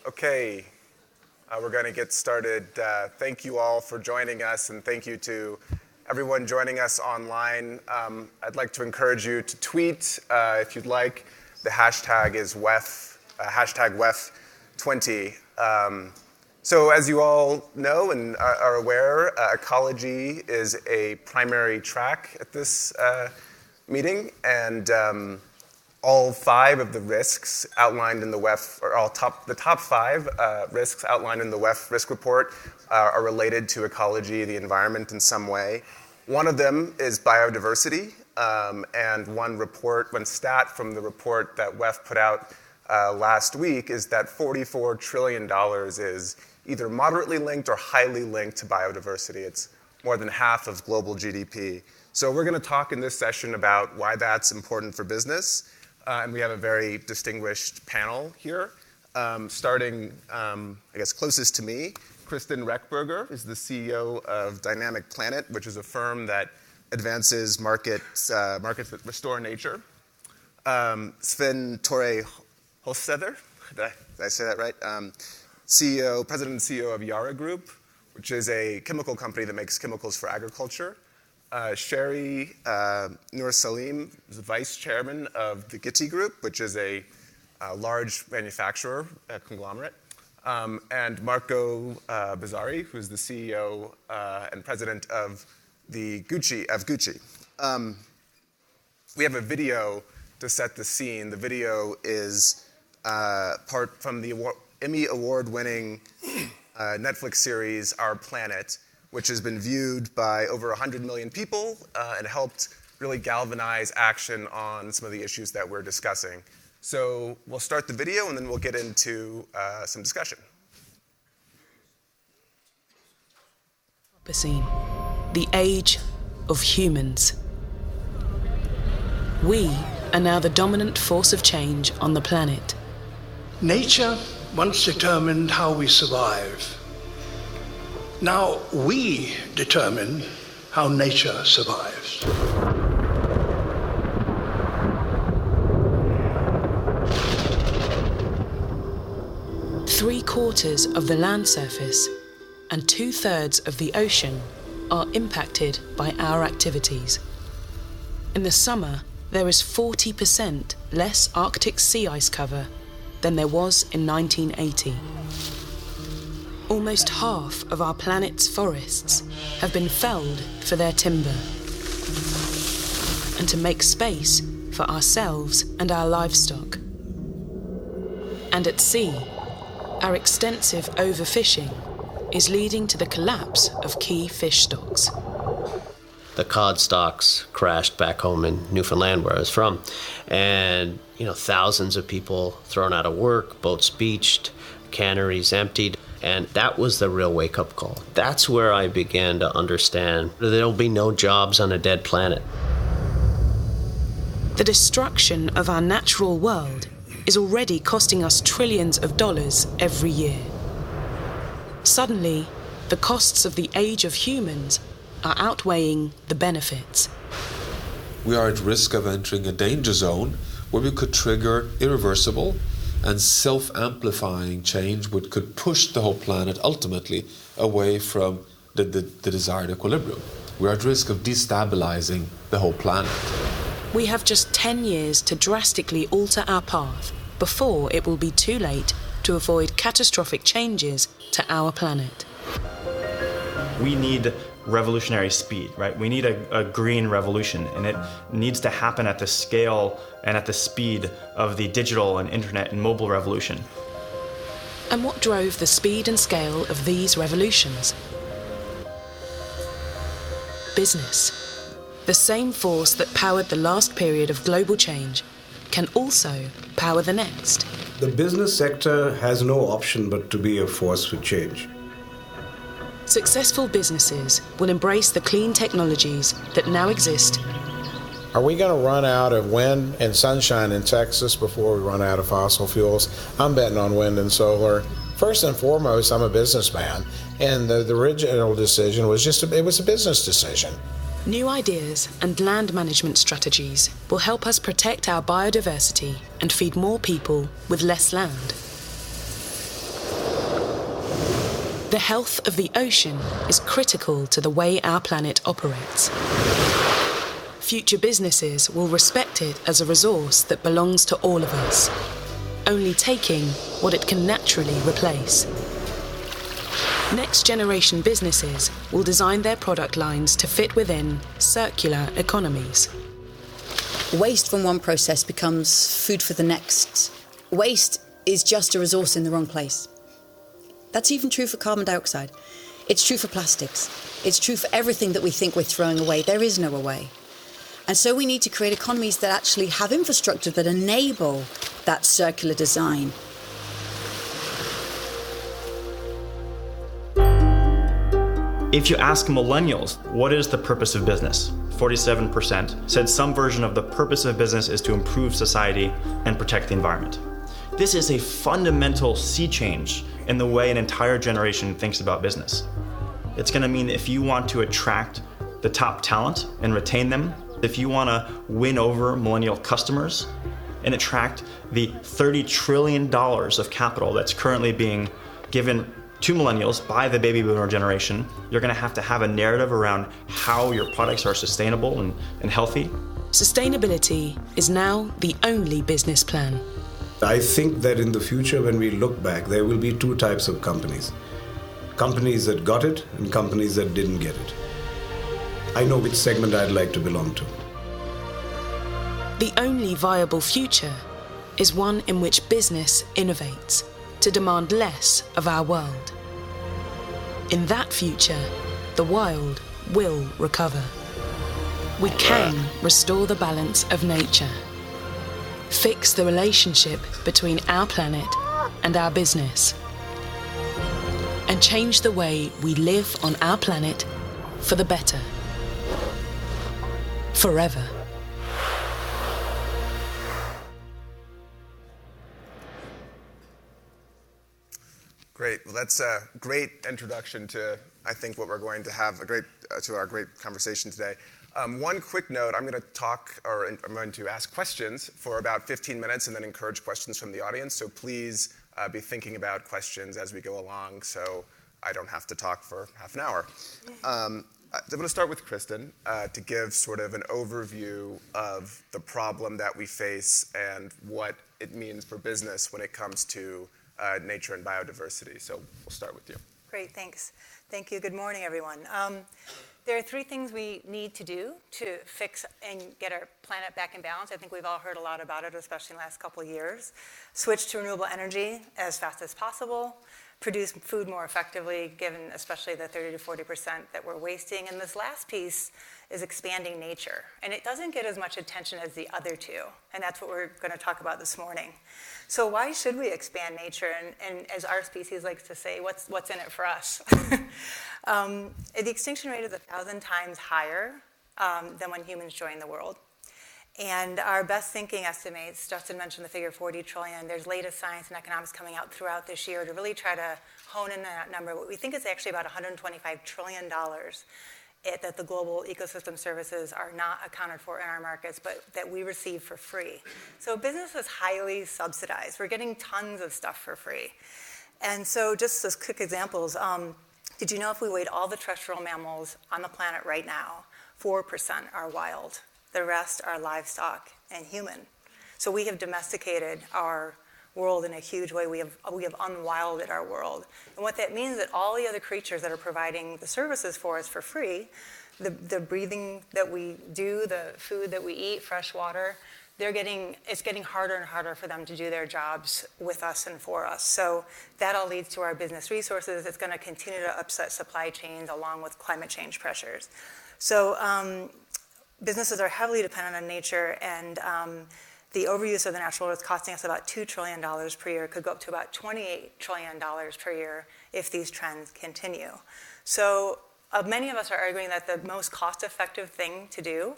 Okay, we're going to get started. Thank you all for joining us, and thank you to everyone joining us online. I'd like to encourage you to tweet if you'd like. The hashtag is hashtag WEF20. So as you all know and are aware, ecology is a primary track at this meeting, and all five of the risks outlined in the WEF, or the top five risks outlined in the WEF risk report are related to ecology, the environment in some way. One of them is biodiversity, and one stat from the report that WEF put out last week is that $44 trillion is either moderately linked or highly linked to biodiversity. It's more than half of global GDP. So we're going to talk in this session about why that's important for business. And we have a very distinguished panel here, starting, I guess, closest to me. Kristen Reckberger is the CEO of Dynamic Planet, which is a firm that advances markets that restore nature. Sven Tore Holsteder, did I say that right? President and CEO of Yara Group, which is a chemical company that makes chemicals for agriculture. Sherry Nur Salim is the vice chairman of the Gitti Group, which is a large manufacturer, conglomerate. And Marco Bizzarri, who's the CEO and president of Gucci. We have a video to set the scene. The video is part from the Emmy Award-winning Netflix series Our Planet, which has been viewed by over 100 million people and helped really galvanize action on some of the issues that we're discussing. So we'll start the video and then we'll get into some discussion. The age of humans. We are now the dominant force of change on the planet. Nature once determined how we survive. Now we determine how nature survives. Three-quarters of the land surface and 2/3 of the ocean are impacted by our activities. In the summer, there is 40% less Arctic sea ice cover than there was in 1980. Almost half of our planet's forests have been felled for their timber and to make space for ourselves and our livestock. And at sea, our extensive overfishing is leading to the collapse of key fish stocks. The cod stocks crashed back home in Newfoundland, where I was from, and thousands of people thrown out of work, boats beached, canneries emptied. And that was the real wake-up call. That's where I began to understand that there'll be no jobs on a dead planet. The destruction of our natural world is already costing us trillions of dollars every year. Suddenly, the costs of the age of humans are outweighing the benefits. We are at risk of entering a danger zone where we could trigger irreversible and self-amplifying change which could push the whole planet ultimately away from the desired equilibrium. We're at risk of destabilizing the whole planet. We have just 10 years to drastically alter our path before it will be too late to avoid catastrophic changes to our planet. We need revolutionary speed, right? We need a green revolution, and it needs to happen at the scale and at the speed of the digital and internet and mobile revolution. And what drove the speed and scale of these revolutions? Business. The same force that powered the last period of global change can also power the next. The business sector has no option but to be a force for change. Successful businesses will embrace the clean technologies that now exist. Are we going to run out of wind and sunshine in Texas before we run out of fossil fuels? I'm betting on wind and solar. First and foremost, I'm a businessman, and the original decision was it was a business decision. New ideas and land management strategies will help us protect our biodiversity and feed more people with less land. The health of the ocean is critical to the way our planet operates. Future businesses will respect it as a resource that belongs to all of us, only taking what it can naturally replace. Next generation businesses will design their product lines to fit within circular economies. Waste from one process becomes food for the next. Waste is just a resource in the wrong place. That's even true for carbon dioxide. It's true for plastics. It's true for everything that we think we're throwing away. There is no away. And so we need to create economies that actually have infrastructure that enable that circular design. If you ask millennials, what is the purpose of business? 47% said some version of the purpose of business is to improve society and protect the environment. This is a fundamental sea change in the way an entire generation thinks about business. It's going to mean if you want to attract the top talent and retain them, if you want to win over millennial customers and attract the $30 trillion of capital that's currently being given to millennials by the baby boomer generation, you're going to have a narrative around how your products are sustainable and healthy. Sustainability is now the only business plan. I think that in the future, when we look back, there will be two types of companies. Companies that got it and companies that didn't get it. I know which segment I'd like to belong to. The only viable future is one in which business innovates to demand less of our world. In that future, the wild will recover. We can restore the balance of nature, fix the relationship between our planet and our business, and change the way we live on our planet for the better. Forever. Great. Well, that's a great introduction to, I think, what we're going to have to our great conversation today. One quick note: I'm going to ask questions for about 15 minutes, and then encourage questions from the audience. So please be thinking about questions as we go along, so I don't have to talk for half an hour. I'm going to start with Kristen to give sort of an overview of the problem that we face and what it means for business when it comes to nature and biodiversity. So we'll start with you. Great, thanks. Thank you. Good morning, everyone. There are three things we need to do to fix and get our planet back in balance. I think we've all heard a lot about it, especially in the last couple of years. Switch to renewable energy as fast as possible. Produce food more effectively, given especially the 30 to 40% that we're wasting. And this last piece is expanding nature. And it doesn't get as much attention as the other two. And that's what we're going to talk about this morning. So why should we expand nature? And as our species likes to say, what's in it for us? The extinction rate is 1,000 times higher than when humans joined the world. And our best thinking estimates, Justin mentioned the figure 40 trillion. There's latest science and economics coming out throughout this year to really try to hone in on that number. What we think is actually about $125 trillion that the global ecosystem services are not accounted for in our markets, but that we receive for free. So business is highly subsidized. We're getting tons of stuff for free. And so just as quick examples, did you know if we weighed all the terrestrial mammals on the planet right now, 4% are wild. The rest are livestock and human. So we have domesticated our world in a huge way. We have unwilded our world. And what that means is that all the other creatures that are providing the services for us for free, the breathing that we do, the food that we eat, fresh water, it's getting harder and harder for them to do their jobs with us and for us. So that all leads to our business resources. It's going to continue to upset supply chains along with climate change pressures. So businesses are heavily dependent on nature, and the overuse of the natural world is costing us about $2 trillion per year. It could go up to about $28 trillion per year if these trends continue. So many of us are arguing that the most cost-effective thing to do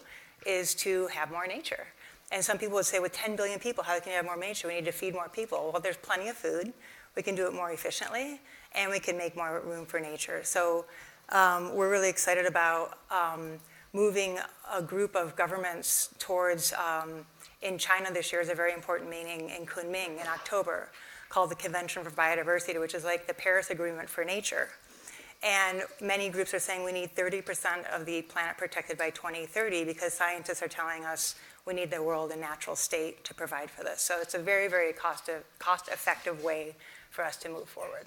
is to have more nature. And some people would say, with 10 billion people, how can you have more nature? We need to feed more people. Well, there's plenty of food. We can do it more efficiently, and we can make more room for nature. So we're really excited about moving a group of governments towards, in China this year is a very important meeting in Kunming in October, called the Convention for Biodiversity, which is like the Paris Agreement for nature. And many groups are saying we need 30% of the planet protected by 2030 because scientists are telling us we need the world in natural state to provide for this. So it's a very, very cost-effective way for us to move forward.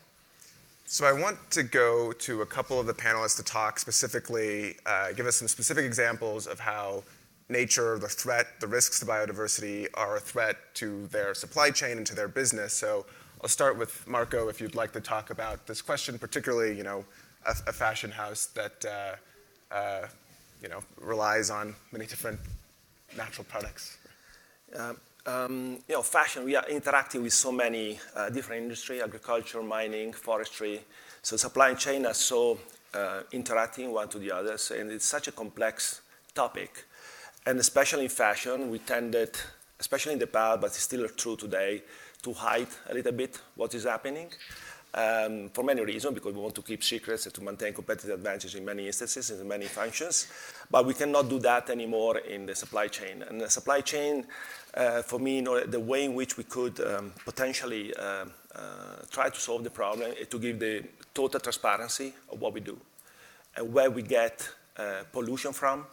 So I want to go to a couple of the panelists to talk specifically, give us some specific examples of how nature, the threat, the risks to biodiversity are a threat to their supply chain and to their business. So I'll start with Marco, if you'd like to talk about this question, particularly, a fashion house that, relies on many different natural products. Fashion, we are interacting with so many different industries, agriculture, mining, forestry. So supply chain are so interacting one to the others, and it's such a complex topic. And especially in fashion, we tended, especially in the past, but it's still true today, to hide a little bit what is happening for many reasons, because we want to keep secrets and to maintain competitive advantage in many instances, in many functions. But we cannot do that anymore in the supply chain. And the supply chain, for me, the way in which we could potentially try to solve the problem is to give the total transparency of what we do and where we get pollution from.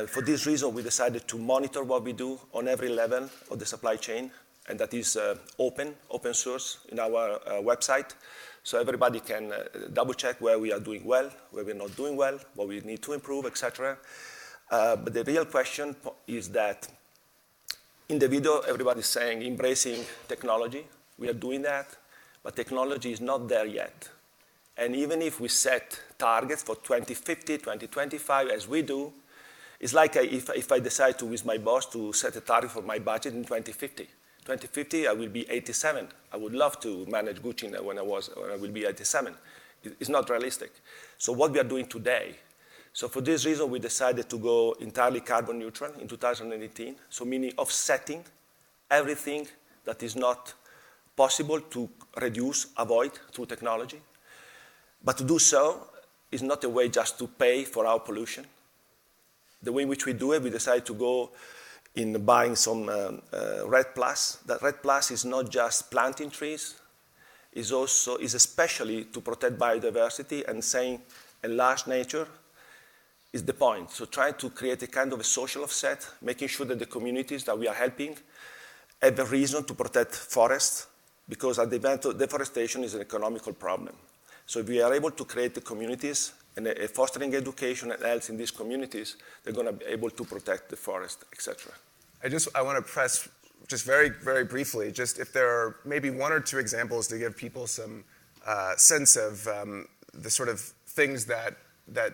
For this reason, we decided to monitor what we do on every level of the supply chain, and that is open source in our website. So everybody can double check where we are doing well, where we're not doing well, what we need to improve, etc. But the real question is that in the video, everybody's saying embracing technology. We are doing that, but technology is not there yet. And even if we set targets for 2050, 2025, as we do, it's like if I decide to, with my boss, to set a target for my budget in 2050. 2050, I will be 87. I would love to manage Gucci when I will be 87. It's not realistic. So what we are doing today, so for this reason, we decided to go entirely carbon neutral in 2018, so meaning offsetting everything that is not possible to reduce, avoid through technology. But to do so is not a way just to pay for our pollution. The way in which we do it, we decided to go in buying some REDD+. That REDD+ is not just planting trees, is especially to protect biodiversity and saying enlarge nature is the point. So trying to create a kind of a social offset, making sure that the communities that we are helping have a reason to protect forests, because at the event of deforestation is an economical problem. So if we are able to create the communities and fostering education and health in these communities, they're going to be able to protect the forest, etc. I want to press just very, very briefly, just if there are maybe one or two examples to give people some sense of the sort of things that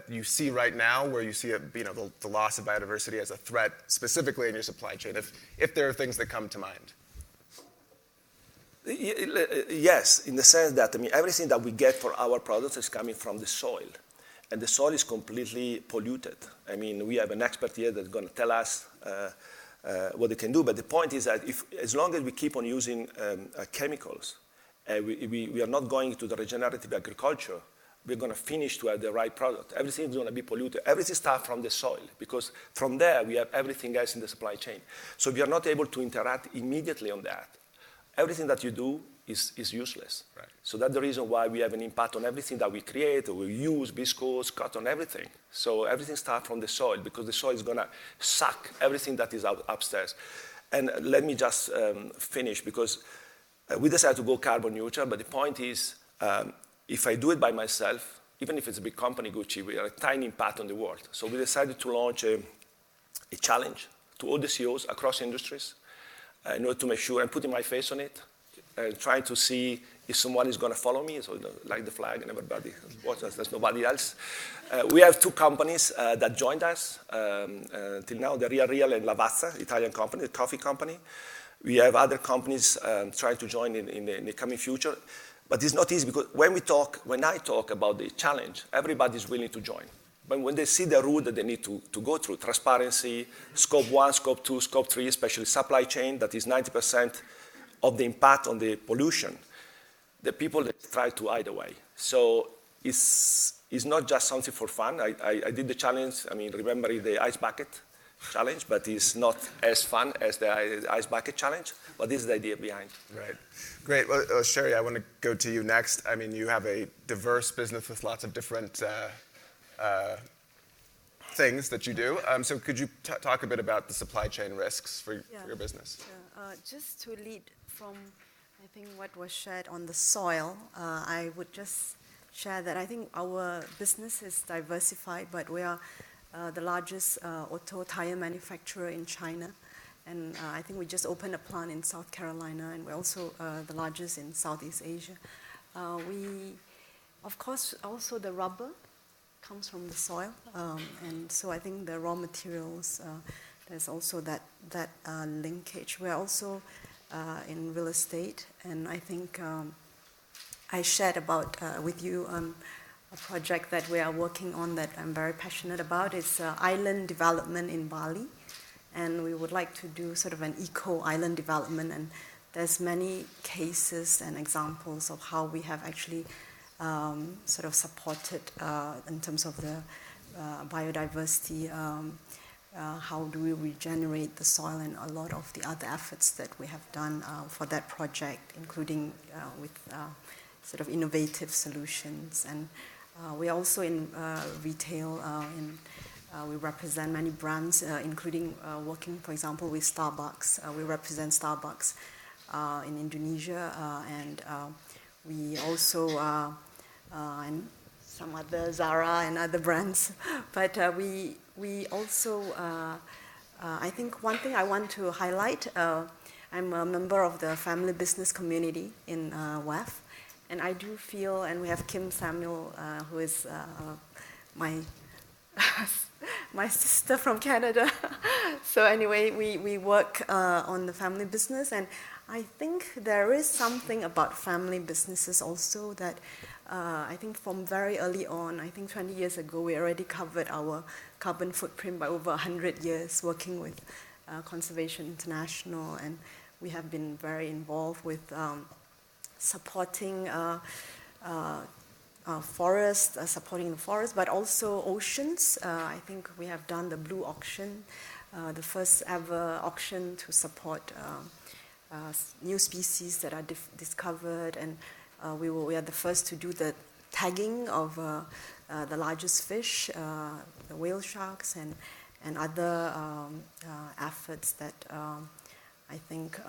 you see right now, where you see the loss of biodiversity as a threat, specifically in your supply chain, if there are things that come to mind. Yes, in the sense that everything that we get for our products is coming from the soil. And the soil is completely polluted. We have an expert here that's going to tell us what they can do. But the point is that as long as we keep on using chemicals, we are not going to the regenerative agriculture, we're going to finish to have the right product. Everything is going to be polluted. Everything starts from the soil, because from there we have everything else in the supply chain. So if you're not able to interact immediately on that, everything that you do is useless. Right. So that's the reason why we have an impact on everything that we create, or we use, viscose, cotton, everything. So everything starts from the soil, because the soil is going to suck everything that is upstairs. And let me just finish, because we decided to go carbon neutral, but the point is, if I do it by myself, even if it's a big company, Gucci, we are a tiny impact on the world. So we decided to launch a challenge to all the CEOs across industries in order to make sure, and putting my face on it, and trying to see if someone is going to follow me, so like the flag and everybody watch us, there's nobody else. We have two companies that joined us till now, the Real and Lavazza, Italian company, the coffee company. We have other companies trying to join in the coming future. But it's not easy, because when I talk about the challenge, everybody's willing to join. But when they see the route that they need to go through, transparency, scope 1, scope 2, scope 3, especially supply chain, that is 90% of the impact on the pollution, the people that try to hide away. So it's not just something for fun. I did the challenge, remember the ice bucket challenge, but it's not as fun as the ice bucket challenge. But this is the idea behind. Right. Great. Well, Sherry, I want to go to you next. I mean, you have a diverse business with lots of different things that you do. So could you talk a bit about the supply chain risks for your business? Just to lead from, I think, what was shared on the soil, I would just share that I think our business is diversified, but we are the largest auto tire manufacturer in China. And I think we just opened a plant in South Carolina, and we're also the largest in Southeast Asia. Of course, also the rubber comes from the soil, and so I think the raw materials, there's also that linkage. We're also in real estate, and I think I shared about with you a project that we are working on that I'm very passionate about. It's island development in Bali, and we would like to do sort of an eco-island development, and there's many cases and examples of how we have actually sort of supported in terms of the biodiversity, how do we regenerate the soil, and a lot of the other efforts that we have done for that project, including with sort of innovative solutions. And we also in retail, we represent many brands, including working, for example, with Starbucks. We represent Starbucks in Indonesia, and we also and some other Zara and other brands. But we also, I think one thing I want to highlight, I'm a member of the family business community in WEF, and I do feel, and we have Kim Samuel, who is my my sister from Canada. So anyway, we work on the family business, and I think there is something about family businesses also that I think from very early on, I think 20 years ago, we already covered our carbon footprint by over 100 years working with Conservation International, and we have been very involved with supporting forests, supporting the forest, but also oceans. I think we have done the Blue Auction, the first ever auction to support new species that are discovered, and we are the first to do the tagging of the largest fish, the whale sharks, and other efforts that I think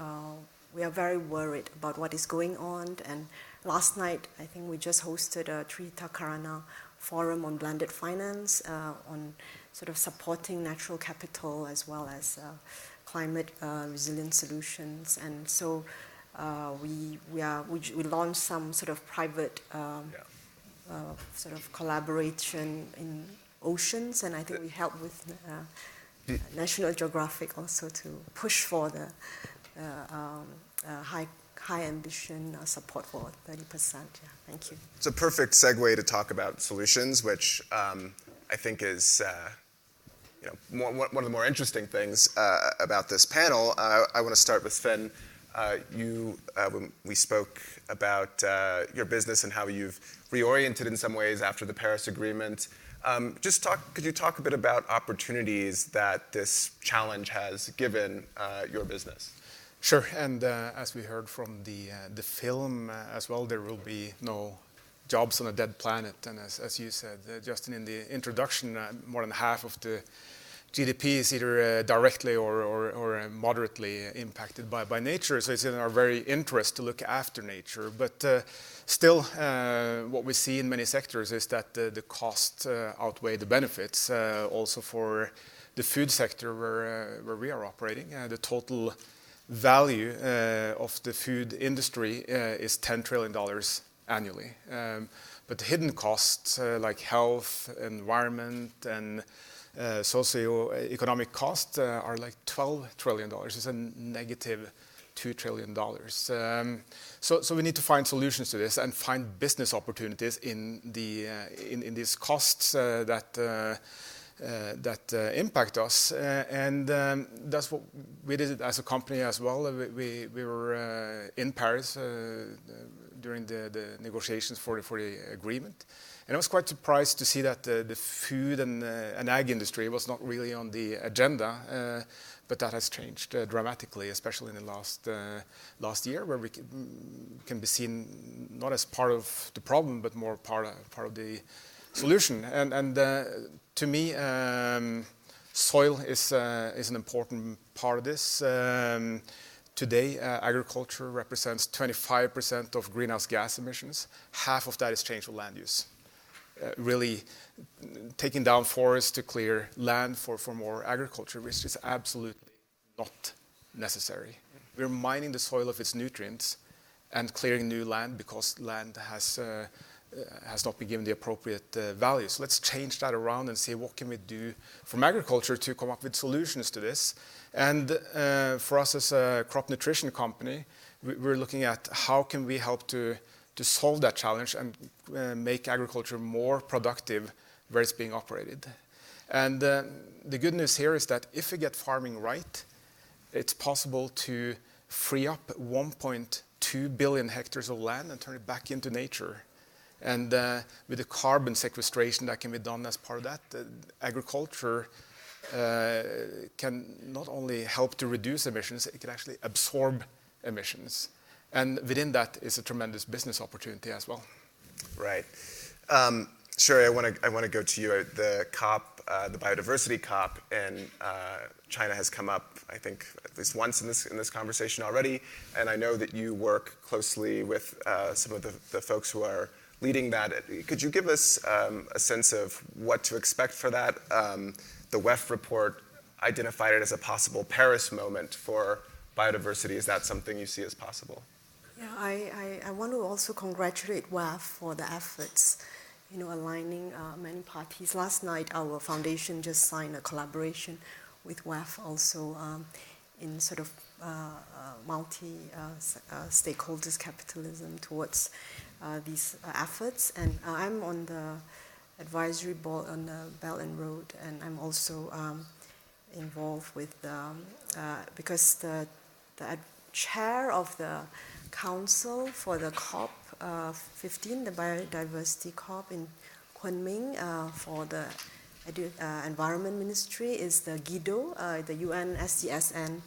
we are very worried about what is going on. And last night, I think we just hosted a Trita Karana forum on blended finance, on sort of supporting natural capital as well as climate resilient solutions. And so we launched some sort of private sort of collaboration in oceans, and I think we helped with National Geographic also to push for the high ambition support for 30%. Yeah, thank you. It's a perfect segue to talk about solutions, which I think is one of the more interesting things about this panel. I want to start with Finn. When we spoke about your business and how you've reoriented in some ways after the Paris Agreement. Could you talk a bit about opportunities that this challenge has given your business? Sure, and as we heard from the film as well, there will be no jobs on a dead planet. And as you said, Justin, in the introduction, more than half of the GDP is either directly or moderately impacted by nature. So it's in our very interest to look after nature. But still, what we see in many sectors is that the costs outweigh the benefits. Also for the food sector where we are operating, the total value of the food industry is $10 trillion annually. But the hidden costs like health, environment, and socio-economic costs are like $12 trillion. It's a negative $2 trillion. So we need to find solutions to this and find business opportunities in these costs that impact us, and that's what we did as a company as well. We were in Paris during the negotiations for the agreement, and I was quite surprised to see that the food and ag industry was not really on the agenda, but that has changed dramatically, especially in the last year, where we can be seen not as part of the problem, but more part of the solution. And to me, soil is an important part of this. Today, agriculture represents 25% of greenhouse gas emissions. Half of that is change of land use. Really taking down forests to clear land for more agriculture, which is absolutely not necessary. We're mining the soil of its nutrients and clearing new land because land has not been given the appropriate value. So let's change that around and see what can we do from agriculture to come up with solutions to this. And for us as a crop nutrition company, we're looking at how can we help to solve that challenge and make agriculture more productive where it's being operated. And the good news here is that if we get farming right, it's possible to free up 1.2 billion hectares of land and turn it back into nature. And with the carbon sequestration that can be done as part of that, agriculture can not only help to reduce emissions, it can actually absorb emissions. And within that is a tremendous business opportunity as well. Right. Sherry, I want to go to you. The COP, the biodiversity COP in China has come up, I think, at least once in this conversation already. And I know that you work closely with some of the folks who are leading that. Could you give us a sense of what to expect for that? The WEF report identified it as a possible Paris moment for biodiversity. Is that something you see as possible? Yeah, I want to also congratulate WEF for the efforts, aligning many parties. Last night, our foundation just signed a collaboration with WEF also in sort of multi-stakeholders capitalism towards these efforts. And I'm on the advisory board on the Belt and Road, and I'm also involved with because the chair of the council for the COP 15, the biodiversity COP in Kunming for the Environment Ministry is the Guido, the UN SDSN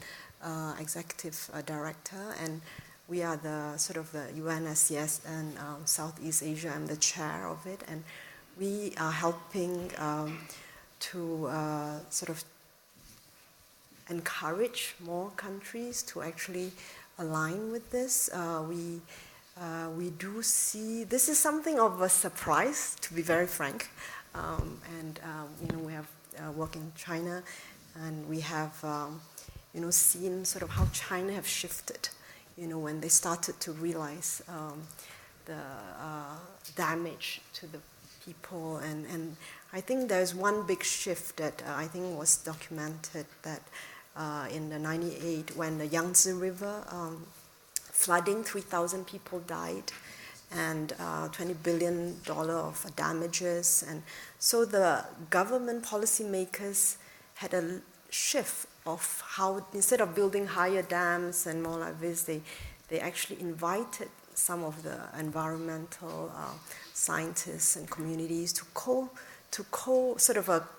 executive director, and we are the sort of the UN SDSN Southeast Asia. I'm the chair of it, and we are helping to sort of encourage more countries to actually align with this. We do see this is something of a surprise, to be very frank. We have worked in China, and we have seen sort of how China have shifted. When they started to realize the damage to the people, and I think there's one big shift that I think was documented that. In the 98, when the Yangtze River flooding, 3,000 people died, and $20 billion of damages. And so the government policymakers had a shift of how, instead of building higher dams and more like this, they actually invited some of the environmental scientists and communities to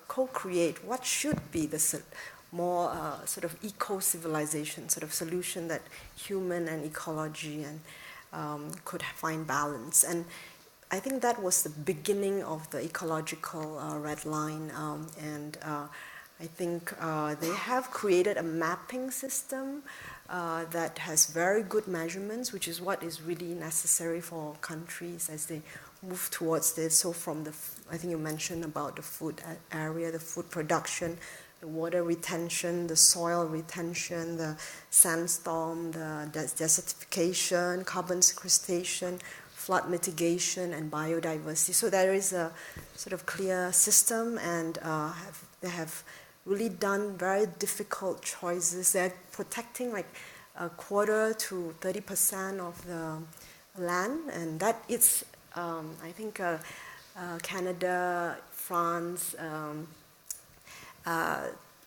co-create what should be the more sort of eco-civilization sort of solution that human and ecology and could find balance. And I think that was the beginning of the ecological red line. I think they have created a mapping system that has very good measurements, which is what is really necessary for countries as they move towards this. So from I think you mentioned about the food area, the food production, the water retention, the soil retention, the sandstorm, the desertification, carbon sequestration, flood mitigation, and biodiversity. So there is a sort of clear system, and they have really done very difficult choices. They're protecting like a quarter to 30% of the land, and that is, I think, Canada, France,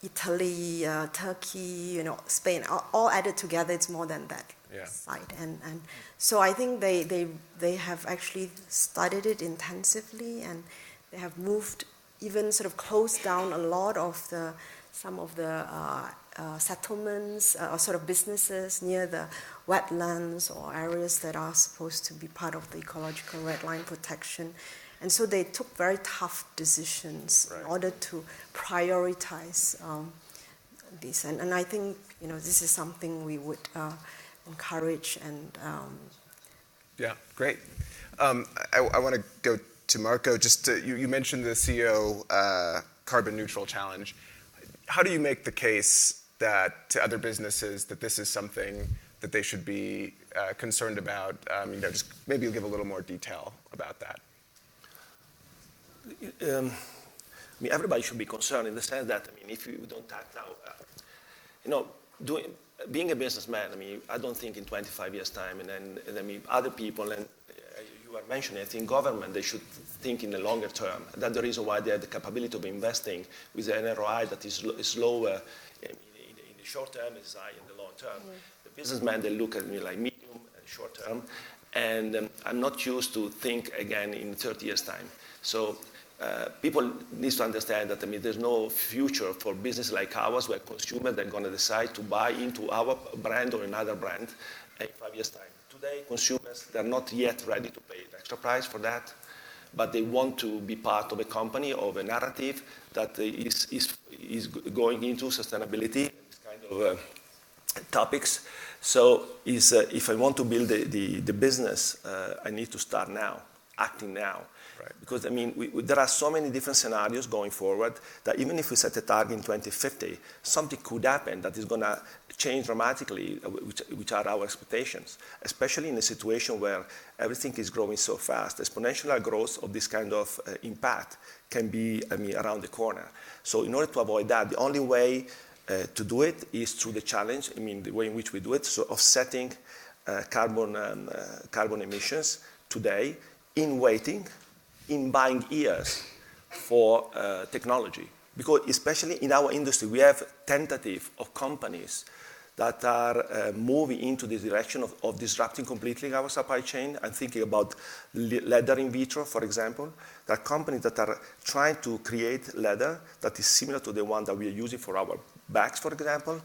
Italy, Turkey, Spain, all added together, it's more than that site. And so I think they have actually studied it intensively, and they have moved, even sort of closed down a lot of some of the settlements or sort of businesses near the wetlands or areas that are supposed to be part of the ecological red line protection. And so they took very tough decisions in order to prioritize this. And I think, this is something we would encourage and... Yeah, great. I want to go to Marco. You mentioned the CEO carbon neutral challenge. How do you make the case that to other businesses that this is something that they should be concerned about? Just maybe you'll give a little more detail about that. Everybody should be concerned in the sense that, if you don't act now, being a businessman, I don't think in 25 years' time, and other people, and you were mentioning, I think government, they should think in the longer term. That's the reason why they have the capability of investing with an ROI that is lower in the short term, is high in the long term. The businessmen, they look at me like medium and short term, and I'm not used to think again in 30 years' time. So people need to understand that there's no future for business like ours where consumers are going to decide to buy into our brand or another brand in 5 years' time. Today, consumers, they're not yet ready to pay the extra price for that, but they want to be part of a company, of a narrative that is going into sustainability, this kind of topics. So if I want to build the business, I need to start now, acting now. Right. Because there are so many different scenarios going forward that even if we set a target in 2050, something could happen that is going to change dramatically, which are our expectations, especially in a situation where everything is growing so fast. Exponential growth of this kind of impact can be around the corner. So in order to avoid that, the only way to do it is through the challenge, the way in which we do it, so offsetting carbon emissions today in waiting, in buying years for technology. Because especially in our industry, we have tentative of companies that are moving into this direction of disrupting completely our supply chain. I'm thinking about leather in vitro, for example. There are companies that are trying to create leather that is similar to the one that we are using for our bags, for example,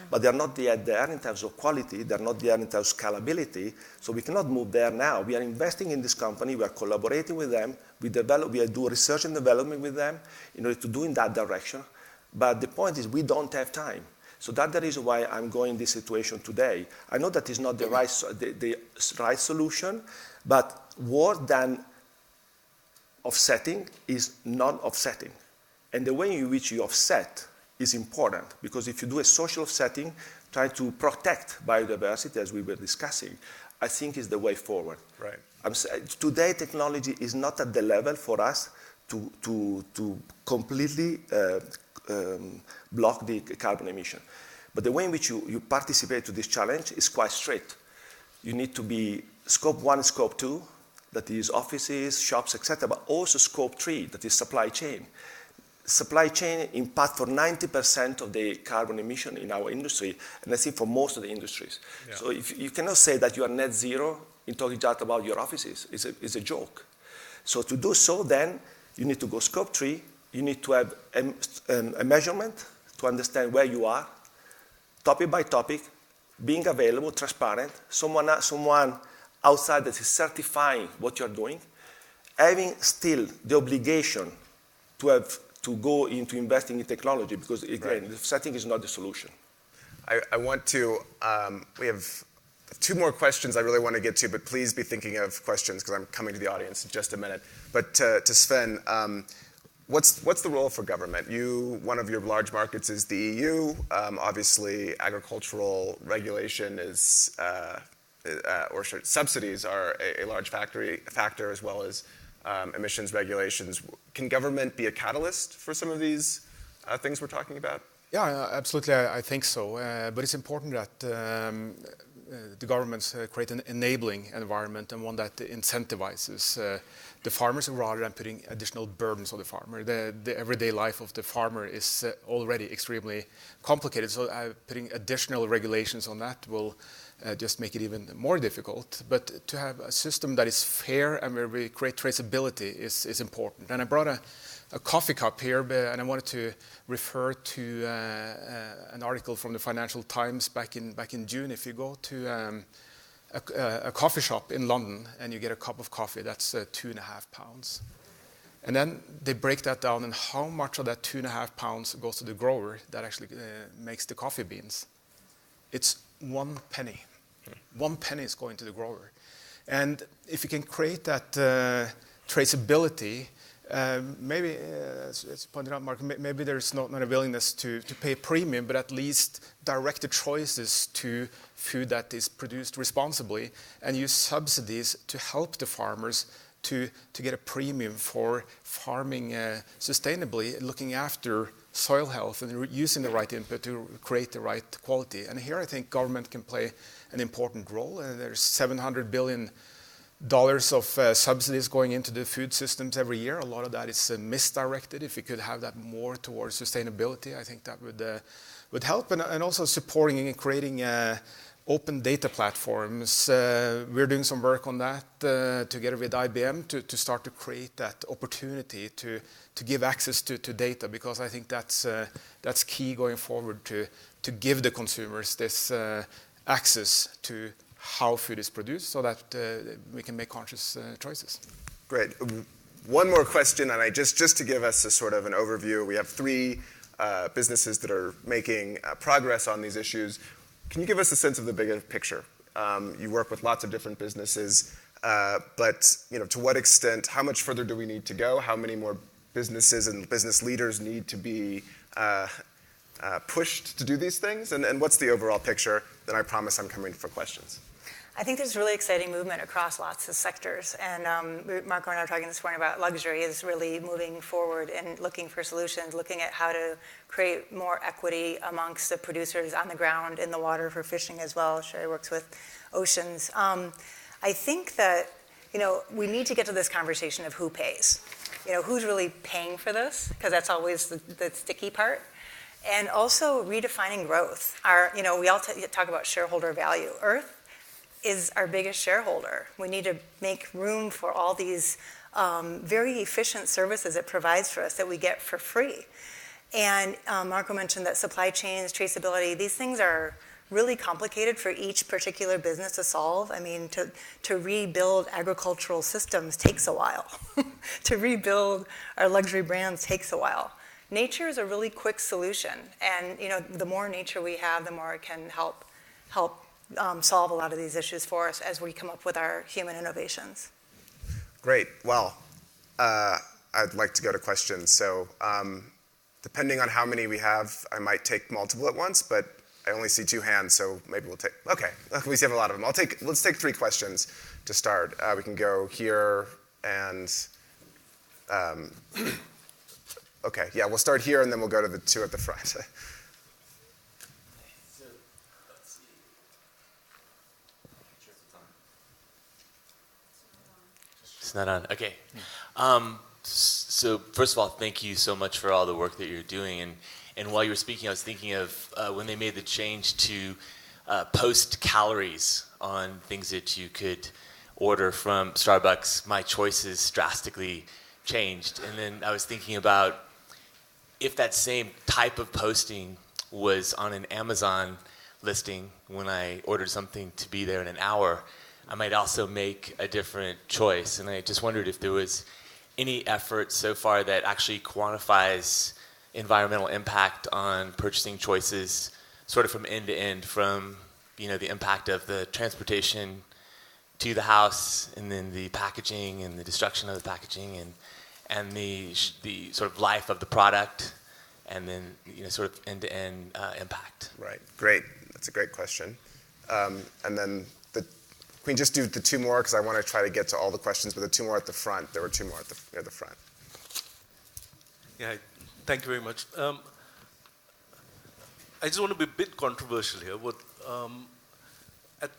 but they're not yet there in terms of quality, they're not there in terms of scalability, so we cannot move there now. We are investing in this company, we are collaborating with them, we do research and development with them in order to do in that direction, but the point is we don't have time. So that's the reason why I'm going in this situation today. I know that is not the right solution, but worse than offsetting is non-offsetting. And the way in which you offset is important, because if you do a social offsetting, trying to protect biodiversity, as we were discussing, I think is the way forward. Right. Today, technology is not at the level for us to completely block the carbon emission. But the way in which you participate to this challenge is quite strict. You need to be scope 1 and scope 2, that is offices, shops, etc., but also scope 3, that is supply chain. Supply chain impact for 90% of the carbon emission in our industry, and I think for most of the industries. Yeah. So if you cannot say that you are net zero in talking just about your offices, it's a joke. So to do so, then you need to go scope 3, you need to have a measurement to understand where you are, topic by topic, being available, transparent, someone outside that is certifying what you're doing, having still the obligation to go into investing in technology, because again, the setting is not the solution. I want to, we have 2 more questions I really want to get to, but please be thinking of questions because I'm coming to the audience in just a minute. But to Sven, what's the role for government? One of your large markets is the EU. Obviously, agricultural regulation is, subsidies are a large factor as well as emissions regulations. Can government be a catalyst for some of these things we're talking about? Yeah, absolutely. I think so. But it's important that the governments create an enabling environment and one that incentivizes the farmers rather than putting additional burdens on the farmer. The everyday life of the farmer is already extremely complicated, so putting additional regulations on that will just make it even more difficult. But to have a system that is fair and where we create traceability is important. And I brought a coffee cup here, and I wanted to refer to an article from the Financial Times back in June. If you go to a coffee shop in London and you get a cup of coffee, that's 2.5 pounds. And then they break that down, and how much of that 2.5 pounds goes to the grower that actually makes the coffee beans. It's 1 penny. 1 penny is going to the grower. And if you can create that traceability, maybe, as pointed out, Mark, maybe there's not a willingness to pay a premium, but at least direct the choices to food that is produced responsibly and use subsidies to help the farmers to get a premium for farming sustainably, looking after soil health and using the right input to create the right quality. And here I think government can play an important role. There's $700 billion of subsidies going into the food systems every year. A lot of that is misdirected. If we could have that more towards sustainability, I think that would help. And also supporting and creating open data platforms. We're doing some work on that together with IBM to start to create that opportunity to give access to data, because I think that's key going forward to give the consumers this access to how food is produced so that we can make conscious choices. Great. One more question, and just to give us a sort of an overview, we have 3 businesses that are making progress on these issues. Can you give us a sense of the bigger picture? You work with lots of different businesses, but to what extent, how much further do we need to go? How many more businesses and business leaders need to be pushed to do these things? And what's the overall picture? Then I promise I'm coming for questions. I think there's really exciting movement across lots of sectors. And Marco and I were talking this morning about luxury is really moving forward and looking for solutions, looking at how to create more equity amongst the producers on the ground, in the water for fishing as well. Sherry works with oceans. I think that, we need to get to this conversation of who pays. Who's really paying for this? Because that's always the sticky part. And also redefining growth. We all talk about shareholder value. Earth is our biggest shareholder. We need to make room for all these very efficient services it provides for us that we get for free. And Marco mentioned that supply chains, traceability, these things are really complicated for each particular business to solve. I mean, to rebuild agricultural systems takes a while. To rebuild our luxury brands takes a while. Nature is a really quick solution. And the more nature we have, the more it can help solve a lot of these issues for us as we come up with our human innovations. Great. Well, I'd like to go to questions. So depending on how many we have, I might take multiple at once, but I only see 2 hands, so maybe we'll take, okay, we have a lot of them. Let's take 3 questions to start. We can go here and, okay, yeah, we'll start here and then we'll go to the 2 at the front. It's not on. Okay. So first of all, thank you so much for all the work that you're doing. And while you were speaking, I was thinking of when they made the change to post calories on things that you could order from Starbucks. My choices drastically changed. And then I was thinking about if that same type of posting was on an Amazon listing when I ordered something to be there in an hour, I might also make a different choice. And I just wondered if there was any effort so far that actually quantifies environmental impact on purchasing choices sort of from end to end, from the impact of the transportation to the house, and then the packaging and the destruction of the packaging, and the sort of life of the product, and then sort of end to end impact. Right. Great. That's a great question. And then can we just do the 2 more, because I want to try to get to all the questions, but the 2 more at the front. There were 2 more near the front. Yeah, thank you very much. I just want to be a bit controversial here.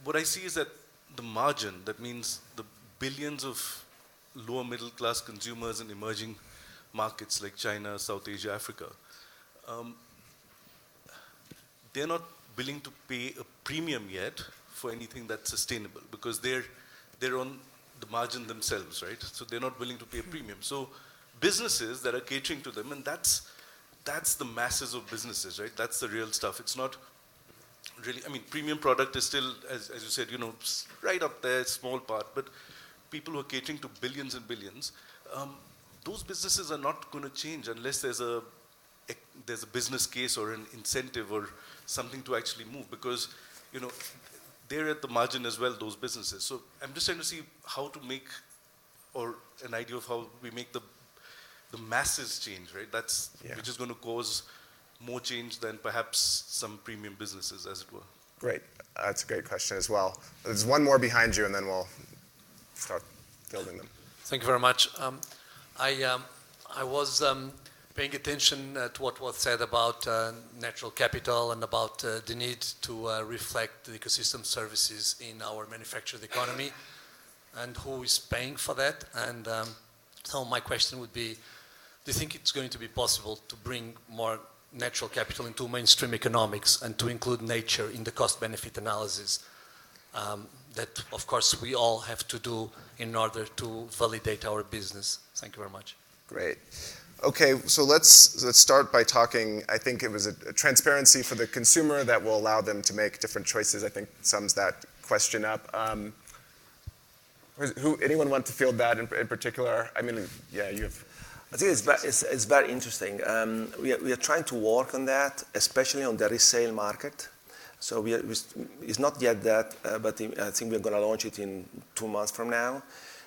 what I see is that the margin, that means the billions of lower middle class consumers in emerging markets like China, South Asia, Africa, they're not willing to pay a premium yet for anything that's sustainable because they're on the margin themselves, right? So they're not willing to pay a premium. So businesses that are catering to them, and that's the masses of businesses, right? That's the real stuff. It's not really, I mean, premium product is still, as you said, right up there, small part, but people who are catering to billions and billions, those businesses are not going to change unless there's a business case or an incentive or something to actually move, because they're at the margin as well, those businesses. So I'm just trying to see how to make, or an idea of how we make the masses change, right? Which is going to cause more change than perhaps some premium businesses, as it were. Great. That's a great question as well. There's one more behind you, and then we'll start building them. Thank you very much. I was paying attention to what was said about natural capital and about the need to reflect the ecosystem services in our manufactured economy and who is paying for that. And so my question would be, do you think it's going to be possible to bring more natural capital into mainstream economics and to include nature in the cost-benefit analysis that, of course, we all have to do in order to validate our business? Thank you very much. Great. Okay, so let's start by talking, I think it was a transparency for the consumer that will allow them to make different choices. I think sums that question up. Anyone want to field that in particular? I mean, yeah, you have. I think it's very interesting. We are trying to work on that, especially on the resale market. So it's not yet that, but I think we're going to launch it in 2 months from now.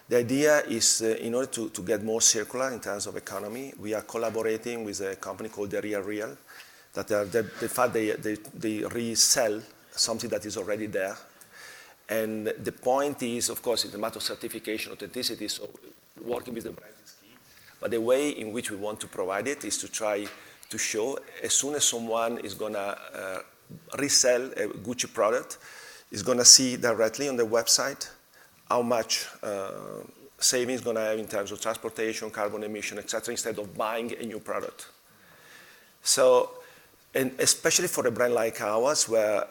The idea is, in order to get more circular in terms of economy, we are collaborating with a company called The Real Real, they resell something that is already there. And the point is, of course, it's a matter of certification, authenticity, so working with the brand is key. But the way in which we want to provide it is to try to show, as soon as someone is going to resell a Gucci product, is going to see directly on the website how much savings going to have in terms of transportation, carbon emission, etc., instead of buying a new product. So, and especially for a brand like ours, where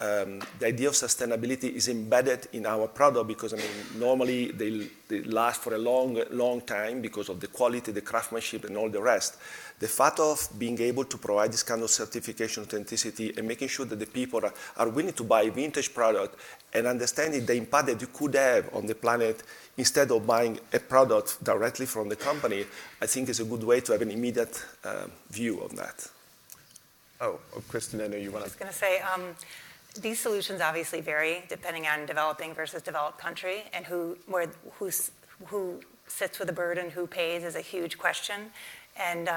the idea of sustainability is embedded in our product, because I mean, normally they last for a long time because of the quality, the craftsmanship, and all the rest. The fact of being able to provide this kind of certification, authenticity, and making sure that the people are willing to buy vintage product and understanding the impact that you could have on the planet instead of buying a product directly from the company, I think is a good way to have an immediate view of that. Oh, Kristen, I know you want to. I was going to say, these solutions obviously vary depending on developing versus developed country, and who sits with the burden, who pays is a huge question. And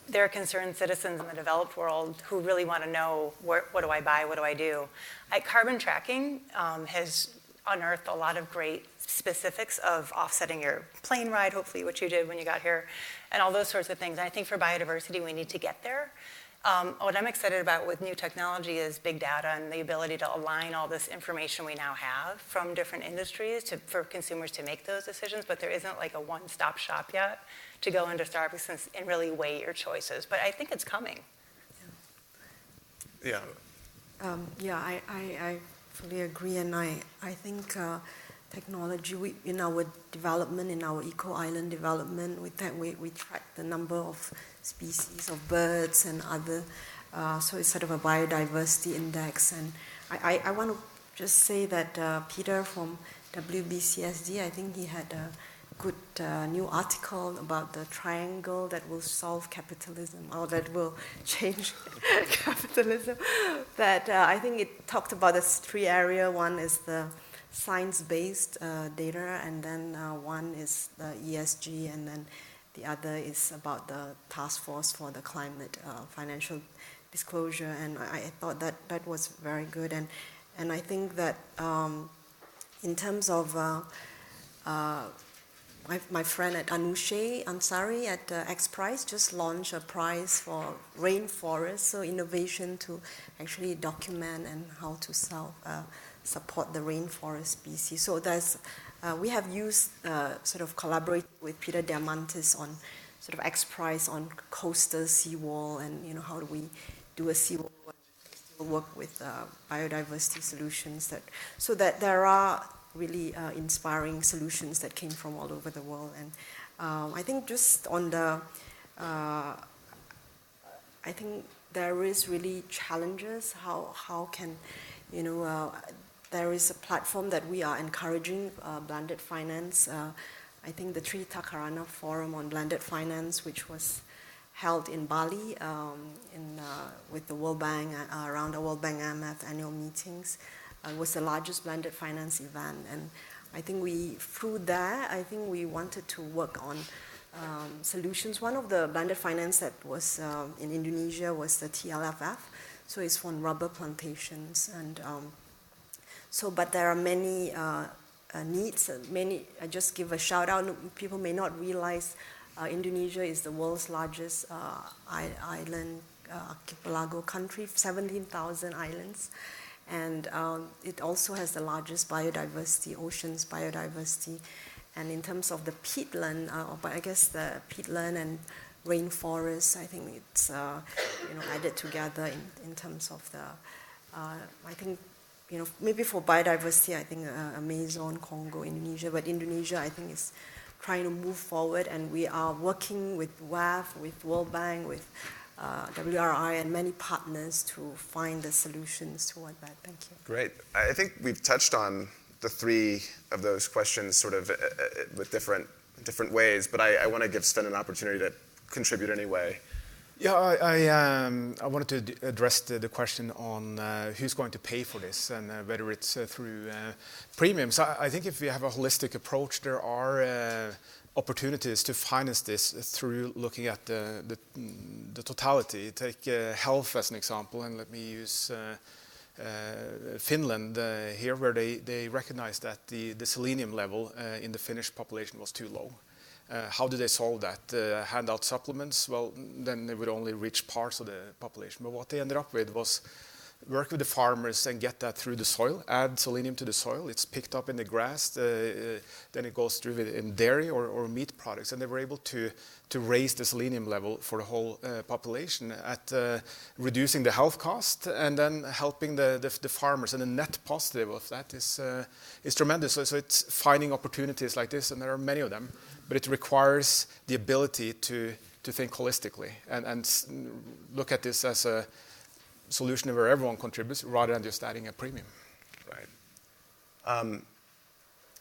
there are concerned citizens in the developed world who really want to know, what do I buy, what do I do? Carbon tracking has unearthed a lot of great specifics of offsetting your plane ride, hopefully what you did when you got here, and all those sorts of things. And I think for biodiversity, we need to get there. What I'm excited about with new technology is big data and the ability to align all this information we now have from different industries for consumers to make those decisions, but there isn't like a one-stop shop yet to go into Starbucks and really weigh your choices. But I think it's coming. Yeah. I fully agree, and I think technology, in our development, in our eco-island development, we track the number of species of birds and other, so it's sort of a biodiversity index. And I want to just say that Peter from WBCSD, I think he had a good new article about the triangle that will solve capitalism, or that will change capitalism. That I think it talked about the 3 areas. One is the science-based data, and then one is the ESG, and then the other is about the task force for the climate financial disclosure. And I thought that was very good. And I think that in terms of my friend at Anushe Ansari at X Prize just launched a prize for rainforest, so innovation to actually document and how to support the rainforest species. So we have used sort of collaborate with Peter Diamandis on sort of X Prize on coastal seawall, and how do we do a seawall, work with biodiversity solutions, so that there are really inspiring solutions that came from all over the world. And I think just on the, I think there is really challenges. How can, there is a platform that we are encouraging, blended finance. I think the Tritakarana Forum on Blended Finance, which was held in Bali with the World Bank, around the World Bank IMF annual meetings, was the largest blended finance event. And I think through that, I think we wanted to work on solutions. One of the blended finance that was in Indonesia was the TLFF, so it's from rubber plantations. And but there are many needs. I just give a shout out. People may not realize Indonesia is the world's largest island archipelago country, 17,000 islands, and it also has the largest biodiversity, oceans biodiversity. And in terms of the peatland, but I guess the peatland and rainforest, I think it's added together in terms of the. I think. Maybe for biodiversity, I think Amazon, Congo, Indonesia, but Indonesia, I think, is trying to move forward, and we are working with WAF, with World Bank, with WRI, and many partners to find the solutions toward that. Thank you. Great. I think we've touched on the three of those questions sort of with different ways, but I want to give Sven an opportunity to contribute anyway. Yeah, I wanted to address the question on who's going to pay for this, and whether it's through premiums. I think if we have a holistic approach, there are opportunities to finance this through looking at the totality. Take health as an example, and let me use Finland here, where they recognized that the selenium level in the Finnish population was too low. How do they solve that? Hand out supplements? Well, then they would only reach parts of the population. But what they ended up with was work with the farmers and get that through the soil, add selenium to the soil. It's picked up in the grass, then it goes through in dairy or meat products. And they were able to raise the selenium level for the whole population at reducing the health cost and then helping the farmers. And the net positive of that is tremendous. So it's finding opportunities like this, and there are many of them. But it requires the ability to think holistically and look at this as a solution where everyone contributes rather than just adding a premium. Right. I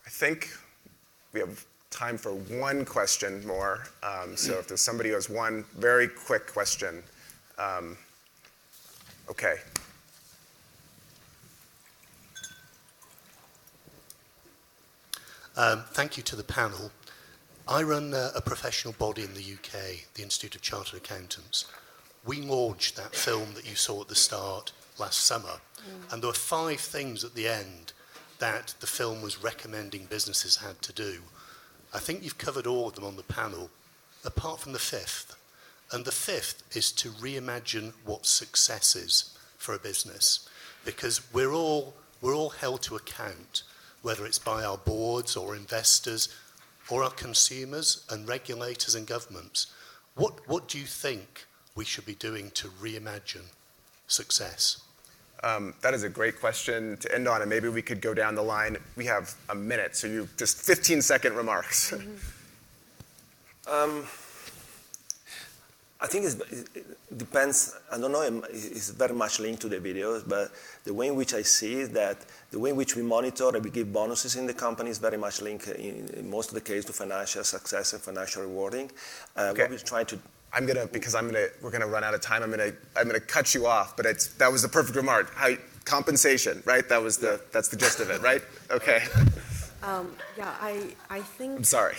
think we have time for one question more. So if there's somebody who has one very quick question. Okay. Thank you to the panel. I run a professional body in the UK, the Institute of Chartered Accountants. We launched that film that you saw at the start last summer, and there were 5 things at the end that the film was recommending businesses had to do. I think you've covered all of them on the panel, apart from the 5th. And the 5th is to reimagine what success is for a business, because we're all held to account, whether it's by our boards or investors or our consumers and regulators and governments. What do you think we should be doing to reimagine success? That is a great question to end on, and maybe we could go down the line. We have a minute, so you just 15-second remarks. I think it depends. I don't know. It's very much linked to the videos, but the way in which I see is that the way in which we monitor and we give bonuses in the company is very much linked, in most of the case, to financial success and financial rewarding. Okay. What we're trying to. We're gonna run out of time. I'm gonna cut you off, but that was the perfect remark. Compensation, right? That's the gist of it, right? Okay. I think. I'm sorry.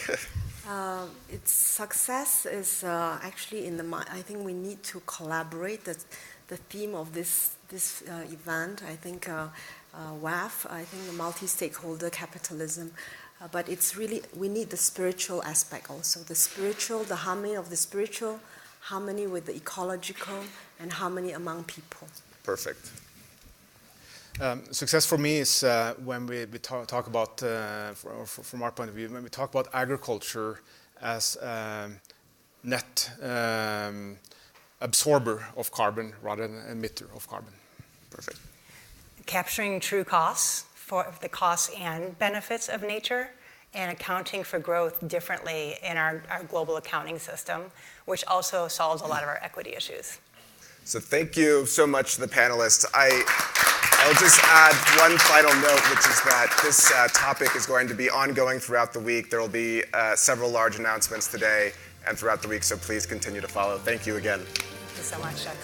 Its success is actually in the mind. I think we need to collaborate. The theme of this event, I think, WAF, I think the multi-stakeholder capitalism, but it's really, we need the spiritual aspect also. The harmony of the spiritual, harmony with the ecological, and harmony among people. Perfect. Success for me is when we talk about, from our point of view, when we talk about agriculture as net absorber of carbon rather than emitter of carbon. Perfect. Capturing true costs for the costs and benefits of nature, and accounting for growth differently in our global accounting system, which also solves a lot of our equity issues. So thank you so much to the panelists. I'll just add one final note, which is that this topic is going to be ongoing throughout the week. There will be several large announcements today and throughout the week, so please continue to follow. Thank you again. Thank you so much, Dr.